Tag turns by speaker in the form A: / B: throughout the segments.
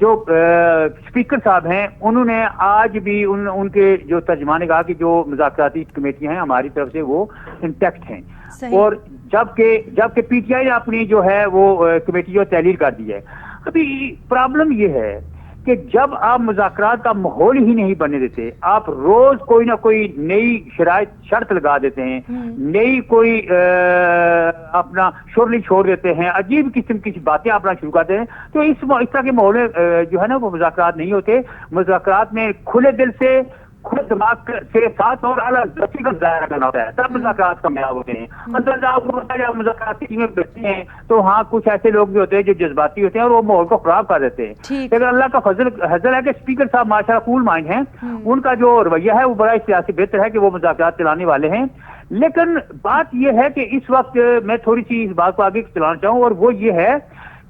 A: جو اسپیکر صاحب ہیں انہوں نے آج بھی ان کے جو ترجمان کہا کہ جو مذاکراتی کمیٹیاں ہیں ہماری طرف سے وہ انٹیکٹ ہیں، اور جبکہ پی ٹی آئی نے اپنی جو ہے وہ کمیٹی جو تحلیل کر دی ہے۔ ابھی پرابلم یہ ہے کہ جب آپ مذاکرات کا ماحول ہی نہیں بننے دیتے، آپ روز کوئی نہ کوئی نئی شرط لگا دیتے ہیں، نئی کوئی اپنا شورلی چھوڑ دیتے ہیں، عجیب قسم کی باتیں اپنا شروع کرتے ہیں، تو اس طرح کے ماحول میں جو ہے نا وہ مذاکرات نہیں ہوتے۔ مذاکرات میں کھلے دل سے، خود دماغ سے ساتھ اور الگ کا ظاہر کرنا ہوتا ہے، تب مذاکرات کامیاب ہوتے ہیں۔ اندر آپ کو پتا ہے مذاکرات کی ٹیمیں بیٹھتی ہیں تو ہاں کچھ ایسے لوگ بھی ہوتے ہیں جو جذباتی ہوتے ہیں اور وہ ماحول کو خراب کر دیتے ہیں۔ لیکن اللہ کا فضل ہے کہ اسپیکر صاحب ماشاءاللہ کول مائنڈ ہیں، ان کا جو رویہ ہے وہ بڑا سیاسی بہتر ہے کہ وہ مذاکرات چلانے والے ہیں۔ لیکن بات یہ ہے کہ اس وقت میں تھوڑی سی اس بات کو آگے چلانا چاہوں، اور وہ یہ ہے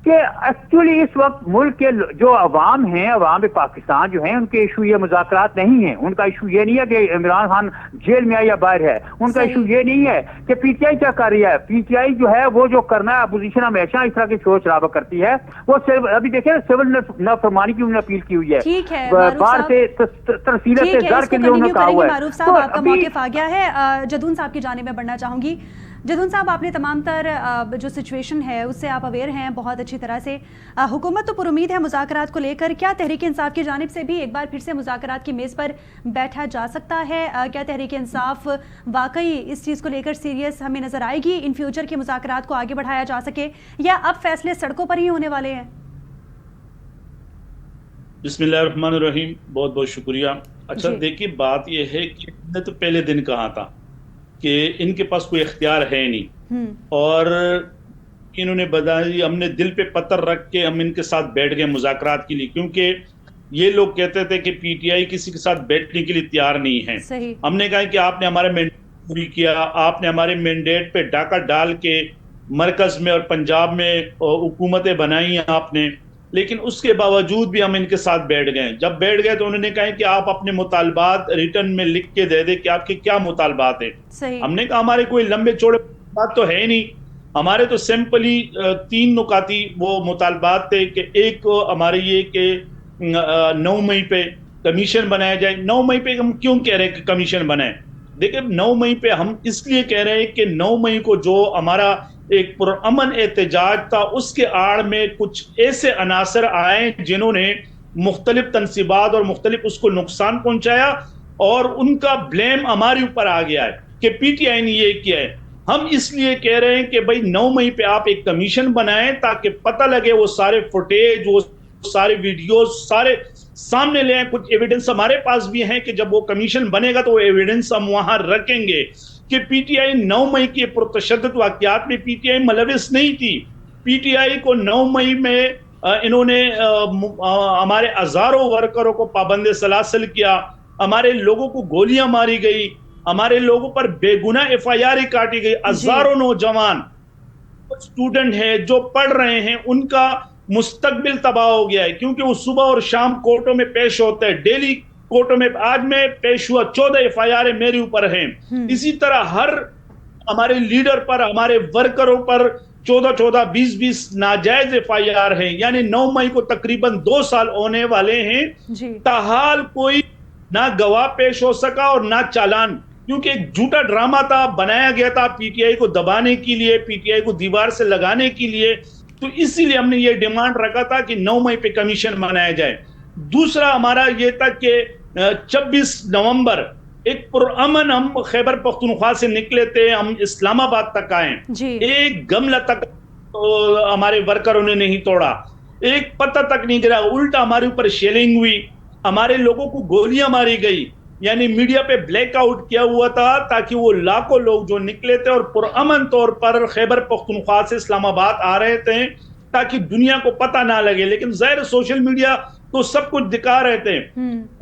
A: کہ ایکچولی اس وقت ملک کے جو عوام ہیں، عوام پاکستان جو ہیں، ان کے ایشو یہ مذاکرات نہیں ہیں۔ ان کا ایشو یہ نہیں ہے کہ عمران خان جیل میں ہے یا باہر ہے، ان کا ایشو یہ نہیں ہے کہ پی ٹی آئی کیا کر رہی ہے۔ پی ٹی آئی جو ہے وہ جو کرنا ہے، اپوزیشن ہمیشہ اس طرح کی شور شرابہ کرتی ہے۔ وہ ابھی دیکھیں سول نافرمانی کی انہوں نے اپیل کی ہوئی ہے، باہر سے ترسیلت زر کے لیے انہوں نے کہا ہوا ہے۔
B: معروف صاحب آپ کا موقف آ گیا ہے، جدون صاحب کی جانب میں بڑھنا چاہوں گی۔ جدون صاحب، آپ نے تمام تر جو سچویشن ہے اس سے آپ اویئر ہیں بہت اچھی طرح سے۔ حکومت تو پر امید ہے مذاکرات کو لے کر، کیا تحریک انصاف کی جانب سے بھی ایک بار پھر سے مذاکرات کی میز پر بیٹھا جا سکتا ہے؟ کیا تحریک انصاف واقعی اس چیز کو لے کر سیریس ہمیں نظر آئے گی ان فیوچر کے مذاکرات کو آگے بڑھایا جا سکے، یا اب فیصلے سڑکوں پر ہی ہونے والے ہیں؟
C: بسم اللہ الرحمن الرحیم، بہت بہت شکریہ۔ اچھا دیکھیے، بات یہ ہے کہ ہم نے تو پہلے دن کہا تھا کہ ان کے پاس کوئی اختیار ہے نہیں، اور انہوں نے بتایا ہم نے دل پہ پتھر رکھ کے ہم ان کے ساتھ بیٹھ گئے مذاکرات کے لیے، کیونکہ یہ لوگ کہتے تھے کہ پی ٹی آئی کسی کے ساتھ بیٹھنے کے لیے تیار نہیں ہے۔ ہم نے کہا کہ آپ نے ہمارا مینڈیٹ پوری کیا، آپ نے ہمارے مینڈیٹ پہ ڈاکہ ڈال کے مرکز میں اور پنجاب میں حکومتیں بنائی ہیں آپ نے، لیکن اس کے باوجود بھی ہم ان کے ساتھ بیٹھ گئے۔ جب بیٹھ گئے تو انہوں نے کہا کہ آپ اپنے مطالبات ریٹرن میں لکھ کے دے دیں کہ آپ کے کیا مطالبات ہیں۔ ہم نے کہا ہمارے کوئی لمبے چوڑے بات تو ہے نہیں، ہمارے تو سمپلی 3 نکاتی وہ مطالبات تھے کہ ایک ہمارے یہ کہ 9 مئی پہ کمیشن بنایا جائے۔ 9 مئی پہ ہم کیوں کہہ رہے ہیں کہ کمیشن بنائیں؟ دیکھیں 9 مئی پہ ہم اس لیے کہہ رہے ہیں کہ 9 مئی کو جو ہمارا ایک پرامن احتجاج تھا، اس کے آڑ میں کچھ ایسے عناصر آئے جنہوں نے مختلف تنصیبات اور مختلف اس کو نقصان پہنچایا، اور ان کا بلیم ہمارے اوپر آ گیا ہے کہ پی ٹی آئی نے یہ کیا ہے۔ ہم اس لیے کہہ رہے ہیں کہ بھائی 9 مئی پہ آپ ایک کمیشن بنائیں تاکہ پتہ لگے، وہ سارے فوٹیج، وہ سارے ویڈیوز سارے سامنے لے آئیں۔ کچھ ایویڈنس ہمارے پاس بھی ہیں کہ جب وہ کمیشن بنے گا تو وہ ایویڈنس ہم وہاں رکھیں گے کہ پی ٹی آئی 9 مئی کے پرتشدد واقعات میں پی ٹی آئی ملوث نہیں تھی۔ پی ٹی آئی کو 9 مئی میں انہوں نے ہمارے ہزاروں ورکروں کو پابند سلاسل کیا، ہمارے لوگوں کو گولیاں ماری گئی، ہمارے لوگوں پر بے گناہ ایف آئی آر کاٹی گئی۔ ہزاروں نوجوان اسٹوڈنٹ ہیں جو پڑھ رہے ہیں، ان کا مستقبل تباہ ہو گیا ہے، کیونکہ وہ صبح اور شام کورٹوں میں پیش ہوتے ہیں، ڈیلی کورٹوں میں۔ آج میں پیش ہوا، 14 ایف آئی آر میرے اوپر ہیں۔ اسی طرح ہر ہمارے لیڈر پر، ہمارے ورکروں پر 14 20 ناجائز ایف آئی آر ہیں، یعنی 9 مئی کو تقریباً 2 سال ہونے والے ہیں۔ تاحال کوئی نہ گواہ پیش ہو سکا اور نہ چالان، کیونکہ ایک جھوٹا ڈرامہ تھا، بنایا گیا تھا پی ٹی آئی کو دبانے کے لیے، پی ٹی آئی کو دیوار سے لگانے کے لیے۔ تو اسی لیے ہم نے یہ ڈیمانڈ رکھا تھا کہ 9 مئی پہ کمیشن بنایا جائے۔ دوسرا ہمارا یہ تھا کہ 26 نومبر ایک پرامن ہم خیبر پختونخوا سے نکلے تھے، ہم اسلام آباد تک آئے، ایک گملہ تک ہمارے ورکروں نے نہیں توڑا، ایک پتہ تک نہیں گرا، الٹا ہمارے اوپر شیلنگ ہوئی، ہمارے لوگوں کو گولیاں ماری گئی۔ یعنی میڈیا پہ بلیک آؤٹ کیا ہوا تھا تاکہ وہ لاکھوں لوگ جو نکلے تھے اور پرامن طور پر خیبر پختونخوا سے اسلام آباد آ رہے تھے تاکہ دنیا کو پتہ نہ لگے، لیکن ظاہر سوشل میڈیا تو سب کچھ دکھا رہے تھے۔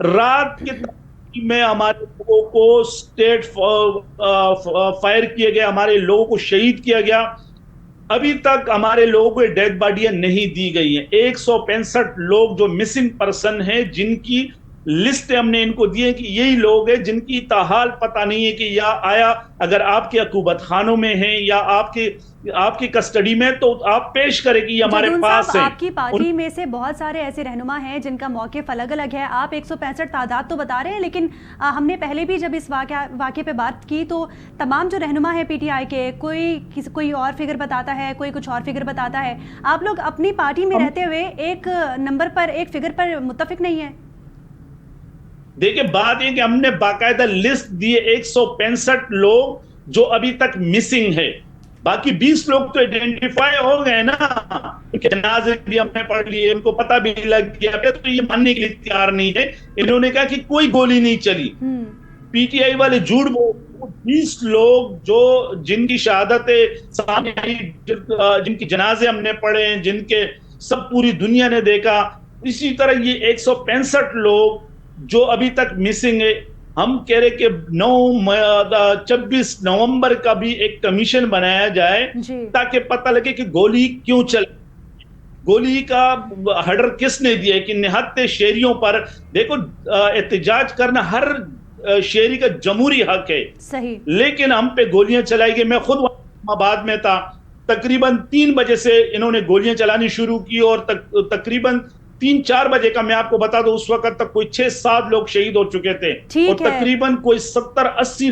C: رات کے میں ہمارے لوگوں کو اسٹیٹ فائر کیے گئے، ہمارے لوگوں کو شہید کیا گیا۔ ابھی تک ہمارے لوگوں کو ڈیڈ باڈیاں نہیں دی گئی ہیں۔ 165 لوگ جو مسنگ پرسن ہیں، جن کی لسٹ ہم نے ان کو دی ہے کہ یہی لوگ ہیں جن کی تاحال پتہ نہیں ہے کہ یا آیا اگر آپ کے عقوبت خانوں میں ہیں یا آپ کی کسٹڈی میں تو آپ پیش کریں کہ یہ ہمارے پاس ہیں.
B: آپ کی پارٹی میں سے بہت سارے ایسے رہنما ہیں جن کا موقف الگ الگ ہے. آپ 165 تعداد تو بتا رہے ہیں, لیکن ہم نے پہلے بھی جب اس واقعے پہ بات کی تو تمام جو رہنما ہے پی ٹی آئی کے, کوئی اور فگر بتاتا ہے, کوئی کچھ اور فگر بتاتا ہے. آپ لوگ اپنی پارٹی میں رہتے ہوئے ایک نمبر پر, ایک فگر پر متفق نہیں ہیں.
C: دیکھیں بات یہ کہ ہم نے باقاعدہ لسٹ دیے 165 لوگ جو ابھی تک مسنگ ہے. باقی 20 لوگ تو ایڈینٹیفائی ہو گئے نا, جنازے بھی ہم نے پڑھ لیے, ان کو پتہ بھی لگ گیا. تو یہ ماننے کے لیے تیار نہیں ہے. انہوں نے کہا کہ کوئی گولی نہیں چلی. پی ٹی آئی والے جھوٹ بول, 20 لوگ جو جن کی شہادت سامنے آئی, جن کی جنازے ہم نے پڑھے, جن کے سب پوری دنیا نے دیکھا. اسی طرح یہ 165 لوگ جو ابھی تک مسنگ ہے. ہم کہہ رہے کہ 26 نومبر کا بھی ایک کمیشن بنایا جائے تاکہ پتہ لگے کہ گولی کیوں چلی, گولی کا ہرڈر کس نے دیا ہے. کہ نہت شہریوں پر, دیکھو احتجاج کرنا ہر شہری کا جمہوری حق ہے, لیکن ہم پہ گولیاں چلائی گئی. میں خود اسلام آباد میں تھا, تقریباً 3 بجے سے انہوں نے گولیاں چلانی شروع کی اور تقریباً 3-4 بجے کا میں آپ کو بتا دوں اس وقت تک کوئی 6-7 لوگ شہید ہو چکے تھے اور تقریباً کوئی 70-80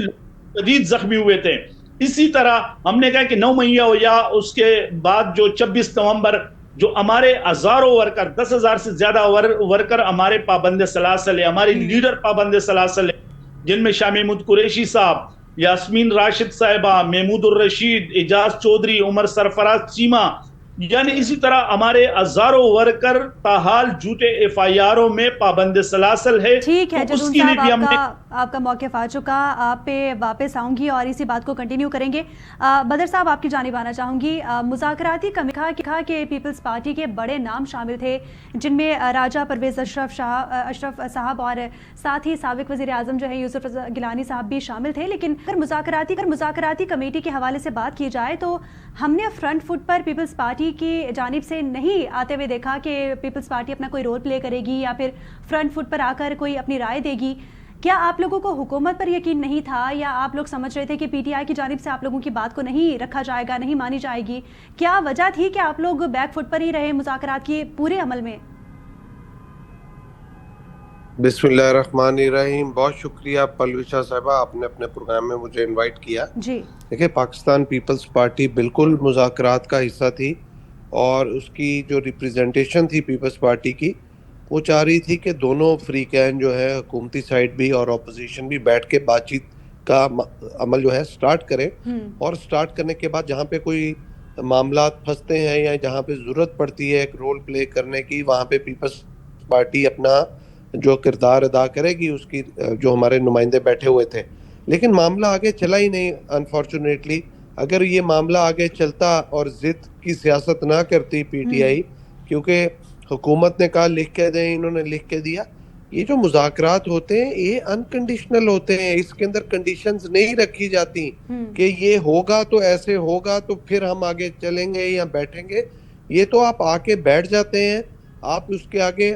C: شدید زخمی ہوئے تھے. اسی طرح ہم نے کہا کہ 9 مئی ہو یا اس کے بعد جو 26 نومبر جو ہمارے ہزاروں ورکر, 10,000 سے زیادہ ورکر ہمارے پابند سلاسل ہے, ہمارے لیڈر پابند سلاسل ہے, جن میں شاہ محمود قریشی صاحب, یاسمین راشد صاحبہ, محمود الرشید, اعجاز چودھری, عمر سرفراز چیمہ, یعنی اسی طرح ہمارے ہزاروں ورکر تاحال جھوٹے ایف آئی آروں میں پابند سلاسل ہے.
B: ٹھیک ہے جدون صاحب, آپ کا موقف آ چکا, آپ پہ واپس آؤں گی اور اسی بات کو کنٹینیو کریں گے. بدر صاحب آپ کی جانب آنا چاہوں گی. مذاکراتی کمیٹی کہا کہ پیپلز پارٹی کے بڑے نام شامل تھے جن میں راجہ پرویز اشرف صاحب اور ساتھ ہی سابق وزیر اعظم جو ہے یوسف گیلانی صاحب بھی شامل تھے. لیکن اگر مذاکراتی کمیٹی کے حوالے سے بات کی جائے تو ہم نے فرنٹ فٹ پر پیپلز پارٹی کی جانب سے نہیں آتے ہوئے دیکھا کہ پیپلز پارٹی اپنا کوئی رول پلے کرے گی یا پھر فرنٹ فٹ پر آ کر کوئی اپنی رائے دے گی. کیا آپ لوگوں کو حکومت پر یقین نہیں تھا یا آپ لوگ سمجھ رہے تھے کہ پی ٹی آئی کی جانب سے آپ لوگوں کی بات کو نہیں رکھا جائے گا, نہیں مانی جائے گی؟ کیا وجہ تھی کہ آپ لوگ بیک فٹ پر ہی رہے مذاکرات کے پورے عمل میں؟
D: بسم اللہ الرحمن الرحیم. بہت شکریہ پلوشا صاحبہ, آپ نے اپنے پروگرام میں مجھے انوائٹ کیا.
B: جی
D: دیکھیں, پاکستان پیپلز پارٹی بالکل مذاکرات کا حصہ تھی اور اس کی جو ریپریزنٹیشن تھی پیپلز پارٹی کی, وہ چاہ رہی تھی کہ دونوں فریقین جو ہے, حکومتی سائڈ بھی اور اپوزیشن بھی, بیٹھ کے بات چیت کا عمل جو ہے سٹارٹ کریں. اور سٹارٹ کرنے کے بعد جہاں پہ کوئی معاملات پھنستے ہیں یا جہاں پہ ضرورت پڑتی ہے ایک رول پلے کرنے کی, وہاں پہ پیپلز پارٹی اپنا جو کردار ادا کرے گی. اس کی جو ہمارے نمائندے بیٹھے ہوئے تھے, لیکن معاملہ آگے چلا ہی نہیں انفارچونیٹلی. اگر یہ معاملہ آگے چلتا اور ضد کی سیاست نہ کرتی پی ٹی آئی, کیونکہ حکومت نے کہا لکھ کے دیں, انہوں نے لکھ کے دیا. یہ جو مذاکرات ہوتے ہیں یہ انکنڈیشنل ہوتے ہیں, اس کے اندر کنڈیشنز نہیں رکھی جاتی کہ یہ ہوگا تو ایسے ہوگا تو پھر ہم آگے چلیں گے یا بیٹھیں گے. یہ تو آپ آ کے بیٹھ جاتے ہیں, آپ اس کے آگے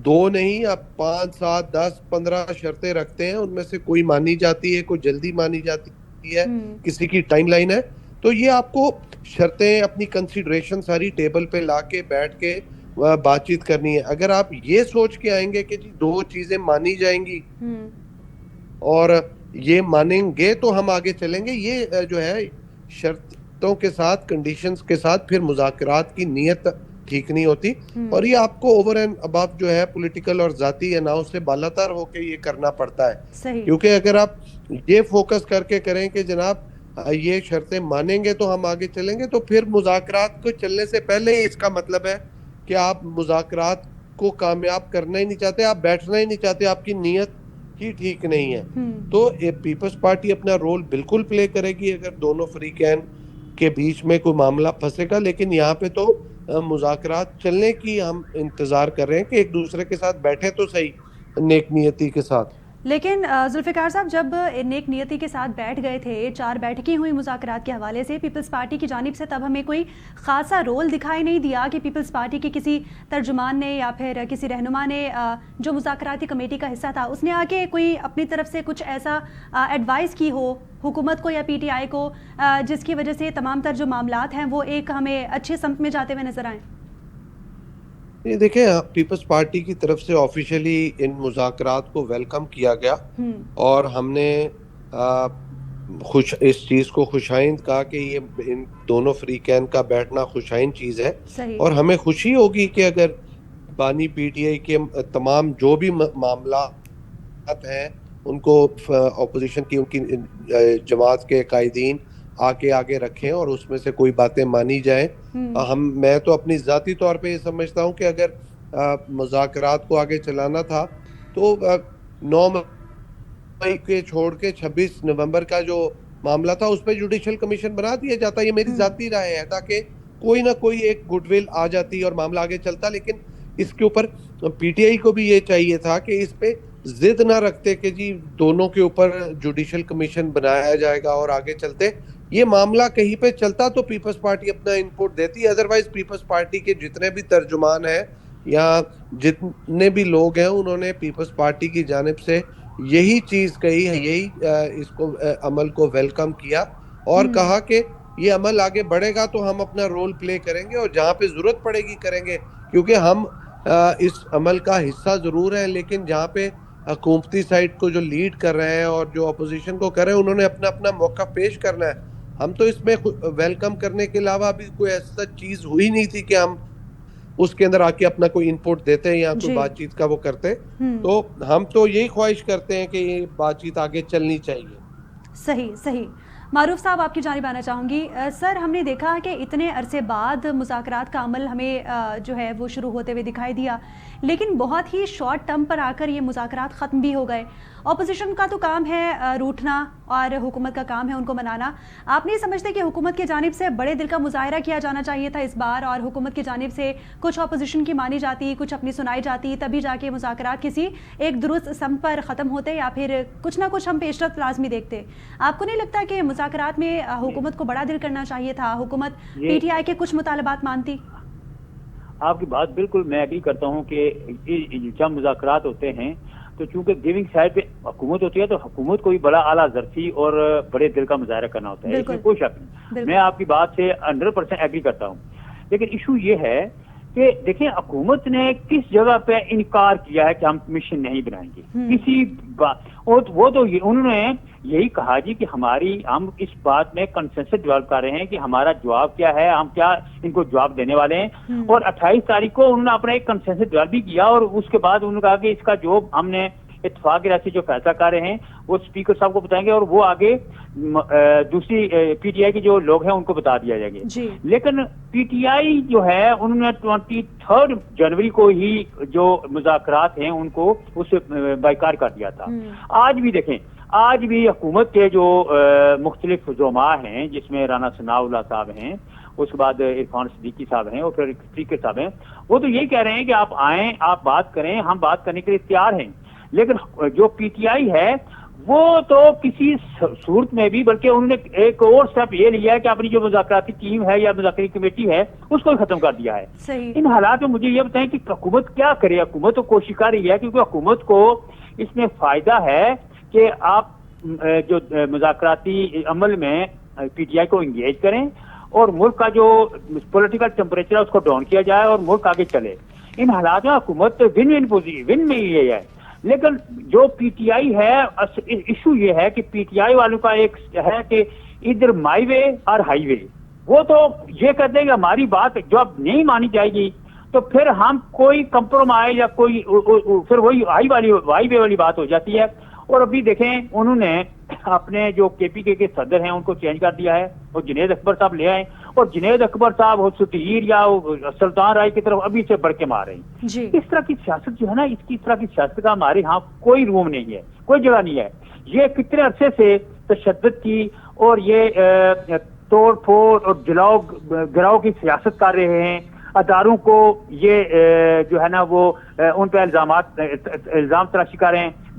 D: 2 نہیں, آپ 5, 7, 10, 15 شرطیں رکھتے ہیں, ان میں سے کوئی مانی جاتی ہے, کوئی جلدی مانی جاتی ہے, کسی کی ٹائم لائن ہے. تو یہ آپ کو شرطیں اپنی کنسیڈریشن ساری ٹیبل پہ لا کے بیٹھ کے بات چیت کرنی ہے. اگر آپ یہ سوچ کے آئیں گے کہ جی 2 چیزیں مانی جائیں گی اور یہ مانیں گے تو ہم آگے چلیں گے, یہ جو ہے شرطوں کے ساتھ, کنڈیشنز کے ساتھ, پھر مذاکرات کی نیت ٹھیک نہیں ہوتی. اور یہ آپ کو اوور اینڈ ابو جو ہے پولیٹیکل اور ذاتی اناؤ سے بالاتر ہو کے یہ کرنا پڑتا ہے. کیونکہ اگر آپ یہ فوکس کر کے کریں کہ جناب یہ شرطیں مانیں گے تو ہم آگے چلیں گے, تو پھر مذاکرات کو چلنے سے پہلے ہی اس کا مطلب ہے کہ آپ مذاکرات کو کامیاب کرنا ہی نہیں چاہتے, آپ بیٹھنا ہی نہیں چاہتے, آپ کی نیت ہی ٹھیک نہیں ہے. تو پیپلز پارٹی اپنا رول بالکل پلے کرے گی اگر دونوں فریقین کے بیچ میں کوئی معاملہ پھنسے گا. لیکن یہاں پہ تو مذاکرات چلنے کی ہم انتظار کر رہے ہیں کہ ایک دوسرے کے ساتھ بیٹھے تو صحیح نیک نیتی کے ساتھ.
B: لیکن ذوالفقار صاحب جب نیک نیتی کے ساتھ بیٹھ گئے تھے، 4 بیٹھکیں ہوئی مذاکرات کے حوالے سے پیپلز پارٹی کی جانب سے، تب ہمیں کوئی خاصا رول دکھائی نہیں دیا کہ پیپلز پارٹی کے کسی ترجمان نے یا پھر کسی رہنما نے جو مذاکراتی کمیٹی کا حصہ تھا اس نے آ کے کوئی اپنی طرف سے کچھ ایسا ایڈوائز کی ہو حکومت کو یا پی ٹی آئی کو جس کی وجہ سے تمام تر جو معاملات ہیں وہ ایک ہمیں اچھے سمت میں جاتے ہوئے نظر آئیں؟
D: دیکھیں پیپلز پارٹی کی طرف سے آفیشیلی ان مذاکرات کو ویلکم کیا گیا اور ہم نے اس چیز کو خوشائند کہا کہ یہ ان دونوں فریقین کا بیٹھنا خوشائند چیز ہے، اور ہمیں خوشی ہوگی کہ اگر بانی پی ٹی آئی کے تمام جو بھی معاملات ہیں ان کو اپوزیشن کی ان کی جماعت کے قائدین آ کے آگے رکھیں اور اس میں سے کوئی باتیں مانی جائیں. میں تو اپنی ذاتی طور پہ یہ سمجھتا ہوں کہ اگر مذاکرات کو آگے چلانا تھا تو 9 مئی کے چھوڑ کے 26 نومبر کا جو معاملہ تھا اس پہ جوڈیشل کمیشن بنا دیا جاتا. یہ میری ذاتی رائے ہے تاکہ کوئی نہ کوئی ایک گڈ ول آ جاتی اور معاملہ آگے چلتا. لیکن اس کے اوپر پی ٹی آئی کو بھی یہ چاہیے تھا کہ اس پہ ضد نہ رکھتے کہ جی دونوں کے اوپر جوڈیشل کمیشن بنایا جائے گا اور آگے چلتے. یہ معاملہ کہیں پہ چلتا تو پیپلز پارٹی اپنا انپٹ دیتی. ادروائز پیپلز پارٹی کے جتنے بھی ترجمان ہیں یا جتنے بھی لوگ ہیں انہوں نے پیپلز پارٹی کی جانب سے یہی چیز کہی ہے, یہی اس کو عمل کو ویلکم کیا اور کہا کہ یہ عمل آگے بڑھے گا تو ہم اپنا رول پلے کریں گے اور جہاں پہ ضرورت پڑے گی کریں گے, کیونکہ ہم اس عمل کا حصہ ضرور ہیں لیکن جہاں پہ حکومتی سائڈ کو جو لیڈ کر رہے ہیں اور جو اپوزیشن کو کر رہے ہیں انہوں نے اپنا اپنا موقع پیش کرنا ہے. ہم تو اس میں ویلکم کرنے کے علاوہ ابھی کوئی ایسا چیز ہوئی نہیں تھی کہ ہم اس کے اندر آ کے اپنا کوئی انپٹ دیتے یا کوئی بات چیت کا وہ کرتے. تو ہم تو یہی خواہش کرتے ہیں کہ یہ بات چیت آگے چلنی چاہیے.
B: صحیح. معروف صاحب آپ کی جانب آنا چاہوں گی. سر ہم نے دیکھا کہ اتنے عرصے بعد مذاکرات کا عمل ہمیں جو ہے وہ شروع ہوتے ہوئے دکھائی دیا, لیکن بہت ہی شارٹ ٹرم پر آ کر یہ مذاکرات ختم بھی ہو گئے. اپوزیشن کا تو کام ہے روٹنا اور حکومت کا کام ہے ان کو منانا. آپ نہیں سمجھتے کہ حکومت کی جانب سے بڑے دل کا مظاہرہ کیا جانا چاہیے تھا اس بار, اور حکومت کی جانب سے کچھ اپوزیشن کی مانی جاتی, کچھ اپنی سنائی جاتی, تبھی جا کے مذاکرات کسی ایک درست سمت پر ختم ہوتے یا پھر کچھ نہ کچھ ہم پیش رفت لازمی دیکھتے؟ آپ کو نہیں لگتا کہ مذاکرات میں حکومت کو بڑا دل کرنا چاہیے تھا, حکومت پی ٹی آئی کے کچھ مطالبات مانتی؟
A: آپ کی بات بالکل میں ایگری کرتا ہوں کہ جب مذاکرات ہوتے ہیں تو چونکہ گیونگ سائڈ پہ حکومت ہوتی ہے تو حکومت کو بھی بڑا اعلیٰ ظرفی اور بڑے دل کا مظاہرہ کرنا ہوتا ہے, اس میں کوئی شک نہیں. میں آپ کی بات سے 100% ایگری کرتا ہوں. لیکن ایشو یہ ہے کہ دیکھیں حکومت نے کس جگہ پہ انکار کیا ہے کہ ہم کمیشن نہیں بنائیں گے کسی بات, وہ تو انہوں نے یہی کہا جی کہ ہم اس بات میں کنسنسس ڈیولپ کر رہے ہیں کہ ہمارا جواب کیا ہے, ہم کیا ان کو جواب دینے والے ہیں. اور 28 تاریخ کو انہوں نے اپنا ایک کنسنسس ڈیولپ بھی کیا اور اس کے بعد انہوں نے کہا کہ اس کا جو ہم نے اتفاق کی سے جو فیصلہ کر رہے ہیں وہ اسپیکر صاحب کو بتائیں گے اور وہ آگے دوسری پی ٹی آئی کے جو لوگ ہیں ان کو بتا دیا جائے گا. لیکن پی ٹی آئی جو ہے انہوں نے 23 جنوری کو ہی جو مذاکرات ہیں ان کو اس سے بائیکاٹ کر دیا تھا. آج بھی دیکھیں, آج بھی حکومت کے جو مختلف زعماء ہیں جس میں رانا ثناء اللہ صاحب ہیں, اس کے بعد عرفان صدیقی صاحب ہیں اور پھر اسپیکر صاحب ہیں, وہ تو یہی کہہ رہے ہیں کہ آپ آئیں, آپ بات کریں, ہم بات کرنے کے لیے تیار ہیں. لیکن جو پی ٹی آئی ہے وہ تو کسی صورت میں بھی, بلکہ انہوں نے ایک اور سٹیپ یہ لیا ہے کہ اپنی جو مذاکراتی ٹیم ہے یا مذاکراتی کمیٹی ہے اس کو ختم کر دیا ہے. ان حالات میں مجھے یہ بتائیں کہ حکومت کیا کرے. حکومت تو کوشش کر رہی ہے کیونکہ حکومت کو اس میں فائدہ ہے کہ آپ جو مذاکراتی عمل میں پی ٹی آئی کو انگیج کریں اور ملک کا جو پولیٹیکل ٹیمپریچر ہے اس کو ڈاؤن کیا جائے اور ملک آگے چلے. ان حالات میں حکومت ون میں یہ ہے. لیکن جو پی ٹی آئی ہے, ایشو یہ ہے کہ پی ٹی آئی والوں کا ایک ہے کہ ادھر مائی وے اور ہائی وے, وہ تو یہ کہتے ہیں کہ ہماری بات جو اب نہیں مانی جائے گی تو پھر ہم کوئی کمپرومائز یا کوئی پھر وہی ہائی وے والی بات ہو جاتی ہے. اور ابھی دیکھیں انہوں نے اپنے جو کے پی کے صدر ہیں ان کو چینج کر دیا ہے اور جنید اکبر صاحب لے آئے, اور جنید اکبر صاحب ستیر یا سلطان رائے کی طرف ابھی سے بڑھ کے مار رہے ہیں. اس طرح کی سیاست جو ہے نا, اس کی طرح کی سیاست کا ہمارے ہاں کوئی روم نہیں ہے, کوئی جگہ نہیں ہے. یہ کتنے عرصے سے تشدد کی اور یہ توڑ پھوڑ اور گراؤ کی سیاست کر رہے ہیں. اداروں کو یہ جو ہے نا وہ ان پہ الزام تراشی کر رہے ہیں.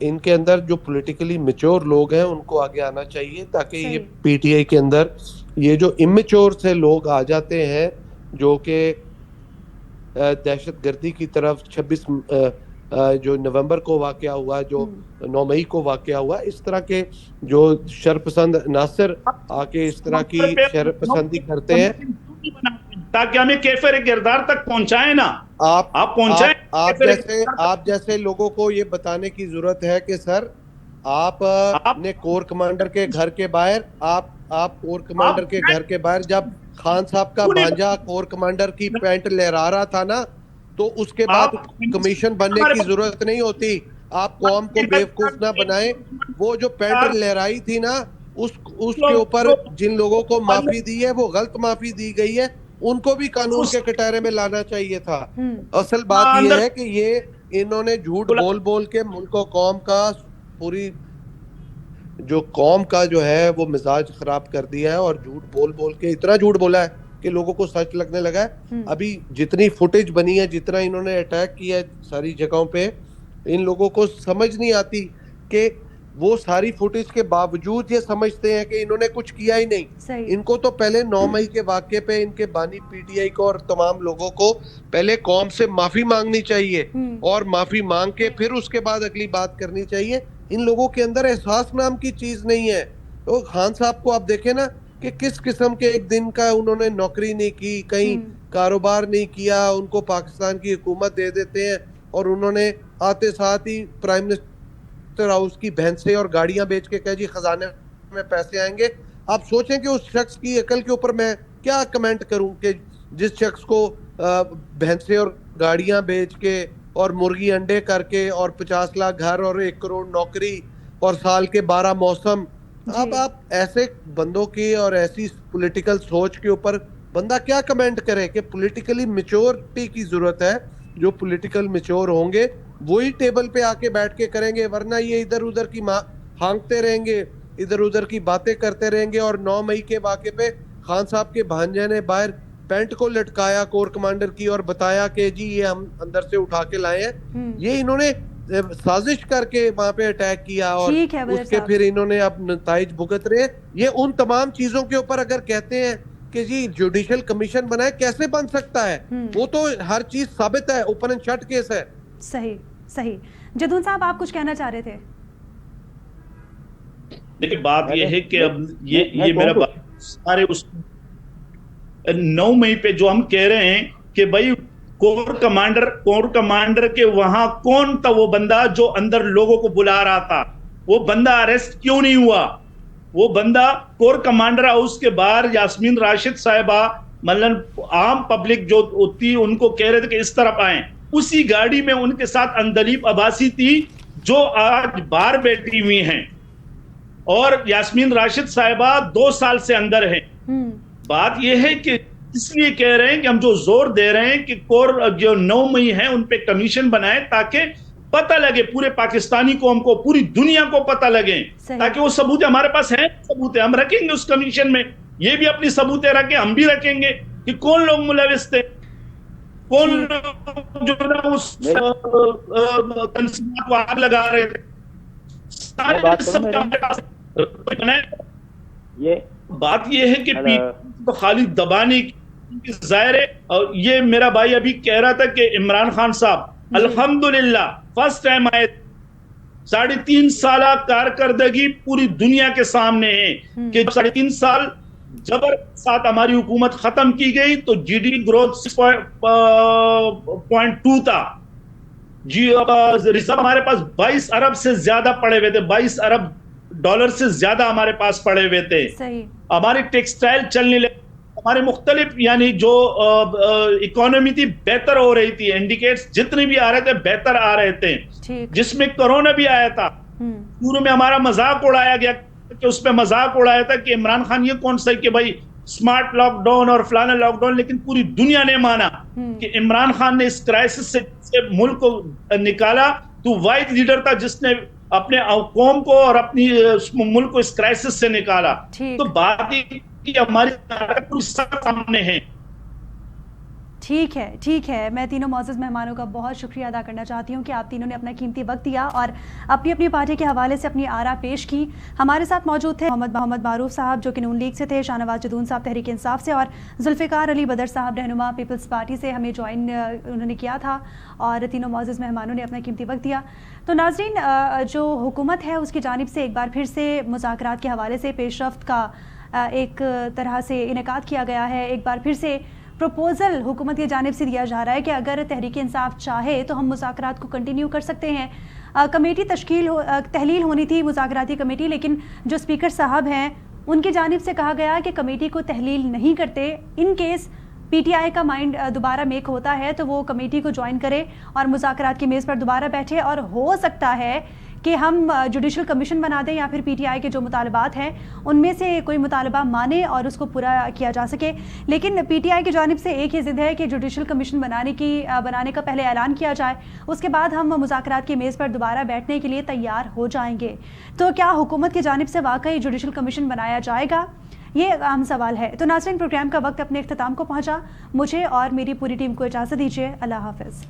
D: ان کے اندر جو پولیٹیکلی میچور لوگ ہیں ان کو آگے آنا چاہیے, تاکہ یہ پی ٹی آئی کے اندر یہ جو امیچور سے لوگ آ جاتے ہیں جو کہ دہشت گردی کی طرف 26 جو نومبر کو واقعہ ہوا, جو 9 مئی کو واقعہ ہوا, اس طرح کے جو شرپسند عناصر آ کے اس طرح کی شرپسندی کرتے ہیں,
C: تاکہ ہمیں کیفر کردار تک پہنچائیں نا. آپ پہنچائیں.
D: آپ جیسے لوگوں کو یہ بتانے کی ضرورت ہے کہ سر آپ نے کور کمانڈر کے گھر کے باہر آپ کور کمانڈر کے گھر کے باہر جب خان صاحب کا بھانجا کور کمانڈر کی پینٹ لہرا رہا تھا نا, تو اس کے بعد کمیشن بننے کی ضرورت نہیں ہوتی. آپ قوم کو بیوقوف نہ بنائیں. وہ جو پینٹ لہرائی تھی نا, اس کے اوپر جن لوگوں کو معافی دی ہے وہ غلط معافی دی گئی ہے, ان کو بھی قانون کے کٹہرے میں لانا چاہیے تھا. اصل بات یہ ہے کہ یہ انہوں نے جھوٹ بول بول کے ملک و قوم کا پوری جو قوم کا جو ہے وہ مزاج خراب کر دیا ہے, اور جھوٹ بول بول کے اتنا جھوٹ بولا ہے کہ لوگوں کو سچ لگنے لگا ہے. ابھی جتنی فوٹیج بنی ہے, جتنا انہوں نے اٹیک کیا ہے ساری جگہوں پہ, ان لوگوں کو سمجھ نہیں آتی کہ وہ ساری فوٹیج کے باوجود یہ سمجھتے ہیں کہ انہوں نے کچھ کیا ہی نہیں. ان کو تو پہلے 9 مئی کے واقعے پہ ان کے بانی پی ٹی آئی کو اور تمام لوگوں کو پہلے قوم سے معافی مانگنی چاہیے, اور معافی مانگ کے پھر اس کے بعد اگلی بات کرنی چاہیے. ان لوگوں کے اندر احساس نام کی چیز نہیں ہے. تو خان صاحب کو آپ دیکھیں نا کہ کس قسم کے ایک دن کا انہوں نے نوکری نہیں کی, کہیں کاروبار نہیں کیا, ان کو پاکستان کی حکومت دے دیتے ہیں, اور انہوں نے آتے ساتھ ہی پرائم منسٹر ہاؤس کی بھینسیں اور گاڑیاں بیچ کے کہا جی خزانے میں پیسے آئیں گے. آپ سوچیں کہ اس شخص کی عقل کے اوپر میں کیا کمنٹ کروں کہ جس شخص کو بھینسیں اور گاڑیاں بیچ کے اور مرغی انڈے کر کے اور 50 لاکھ گھر اور 1 کروڑ نوکری اور سال کے 12 موسم. اب آپ ایسے بندوں کی اور ایسی پولیٹیکل سوچ کے اوپر بندہ کیا کمنٹ کرے کہ پولیٹیکلی میچورٹی کی ضرورت ہے. جو پولیٹیکل میچور ہوں گے وہی ٹیبل پہ آ کے بیٹھ کے کریں گے, ورنہ یہ ادھر ادھر کی ہانکتے رہیں گے, ادھر ادھر کی باتیں کرتے رہیں گے. اور 9 مئی کے واقعے پہ خان صاحب کے بھانجے نے باہر پینٹ کو لٹکایا کور کمانڈر کی اور بتایا کہ جی یہ ہم اندر سے اٹھا کے لائے ہیں. یہ انہوں نے سازش کر کے وہاں پہ اٹیک کیا, اور اس کے پھر انہوں نے اب نتائج بھگت رہے. یہ ان تمام چیزوں کے اوپر اگر کہتے ہیں کہ جی جوڈیشل کمیشن بنائے, کیسے بن سکتا ہے؟ وہ تو ہر چیز ثابت ہے, اوپن اینڈ شٹ کیس ہے.
B: صحیح. جدون صاحب آپ کچھ کہنا چاہ رہے تھے.
C: دیکھیں بات یہ ہے کہ اب یہ میرا بات سارے اس 9 مئی پہ جو ہم کہہ رہے ہیں کہ بھائی کور کمانڈر کے وہاں کون تھا وہ بندہ جو اندر لوگوں کو بلا رہا تھا؟ وہ بندہ اریسٹ کیوں نہیں ہوا؟ وہ بندہ کور کمانڈر ہاؤس کے باہر یاسمین راشد صاحبہ مطلب عام پبلک جو تھی ان کو کہہ رہے تھے کہ اس طرف آئیں. اسی گاڑی میں ان کے ساتھ اندلیب عباسی تھی جو آج باہر بیٹھی ہوئی ہیں, اور یاسمین راشد صاحبہ 2 سال سے اندر ہیں. بات یہ ہے کہ اس لیے کہہ رہے ہیں کہ ہم جو زور دے رہے ہیں کہ کور جو 9 مئی ہیں ان پہ کمیشن بنائے تاکہ پتہ لگے پورے پاکستانی قوم کو, پوری دنیا کو پتہ لگے, تاکہ وہ ثبوت ہمارے پاس ہیں, ثبوت ہم رکھیں گے اس کمیشن میں. یہ بھی اپنی ثبوتیں رکھیں, ہم بھی رکھیں گے کہ کون لوگ ملوث تھے, کون لوگ جو نا اس تنظیمات کو آگ لگا رہے تھے. بات یہ ہے کہ تو خالی دبانے کی ظاہر ہے. اور یہ میرا بھائی ابھی کہہ رہا تھا کہ عمران خان صاحب الحمدللہ فرسٹ ٹائم آئے, 3.5 سالہ کارکردگی پوری دنیا کے سامنے ہے کہ 3.5 سال جبر ساتھ ہماری حکومت ختم کی گئی تو جی ڈی گروتھ 6.2 تھا. جی ریزرو ہمارے پاس 22 ارب سے زیادہ پڑے ہوئے تھے, 22 ارب ڈالر سے زیادہ ہمارے پاس پڑے ہوئے تھے. ہماری ٹیکسٹائل چلنے لگے, ہمارے مختلف یعنی جو اکانومی تھی بہتر ہو رہی تھی, انڈیکیٹس جتنے بھی آ رہے تھے بہتر آ رہے تھے. جس میں کورونا بھی آیا تھا, شروع میں ہمارا مذاق اڑایا گیا کہ اس پہ مذاق اڑایا تھا کہ عمران خان یہ کون سا کہ بھائی اسمارٹ لاک ڈاؤن اور فلانا لاک ڈاؤن, لیکن پوری دنیا نے مانا کہ عمران خان نے اس کرائسس سے ملک کو نکالا. تو واحد لیڈر تھا جس نے اپنے قوم کو اور اپنی ملک کو اس کرائسس سے نکالا. تو بات ہماری سامنے ہے.
B: ٹھیک ہے میں تینوں معزز مہمانوں کا بہت شکریہ ادا کرنا چاہتی ہوں کہ آپ تینوں نے اپنا قیمتی وقت دیا اور اپنی اپنی پارٹی کے حوالے سے اپنی آراء پیش کی. ہمارے ساتھ موجود تھے محمد معروف صاحب جو کہ نون لیگ سے تھے, شاہ نواز جدون صاحب تحریک انصاف سے, اور ذوالفقار علی بدر صاحب رہنما پیپلز پارٹی سے ہمیں جوائن انہوں نے کیا تھا, اور تینوں معزز مہمانوں نے اپنا قیمتی وقت دیا. تو ناظرین, جو حکومت ہے اس کی جانب سے ایک بار پھر سے مذاکرات کے حوالے سے پیش رفت کا ایک طرح سے انعقاد کیا گیا ہے. ایک بار پھر سے پروپوزل حکومت کی جانب سے دیا جا رہا ہے کہ اگر تحریک انصاف چاہے تو ہم مذاکرات کو کنٹینیو کر سکتے ہیں. کمیٹی تحلیل ہونی تھی, مذاکراتی کمیٹی, لیکن جو اسپیکر صاحب ہیں ان کی جانب سے کہا گیا کہ کمیٹی کو تحلیل نہیں کرتے. In case P T I کا مائنڈ دوبارہ میک ہوتا ہے تو وہ کمیٹی کو جوائن کرے اور مذاکرات کی میز پر دوبارہ بیٹھے, اور ہو سکتا ہے کہ ہم جوڈیشل کمیشن بنا دیں یا پھر پی ٹی آئی کے جو مطالبات ہیں ان میں سے کوئی مطالبہ مانے اور اس کو پورا کیا جا سکے. لیکن پی ٹی آئی کی جانب سے ایک ہی ضد ہے کہ جوڈیشل کمیشن بنانے کا پہلے اعلان کیا جائے, اس کے بعد ہم مذاکرات کی میز پر دوبارہ بیٹھنے کے لیے تیار ہو جائیں گے. تو کیا حکومت کی جانب سے واقعی جوڈیشل کمیشن بنایا جائے گا, یہ اہم سوال ہے. تو ناظرین, پروگرام کا وقت اپنے اختتام کو پہنچا. مجھے اور میری پوری ٹیم کو اجازت دیجیے. اللہ حافظ.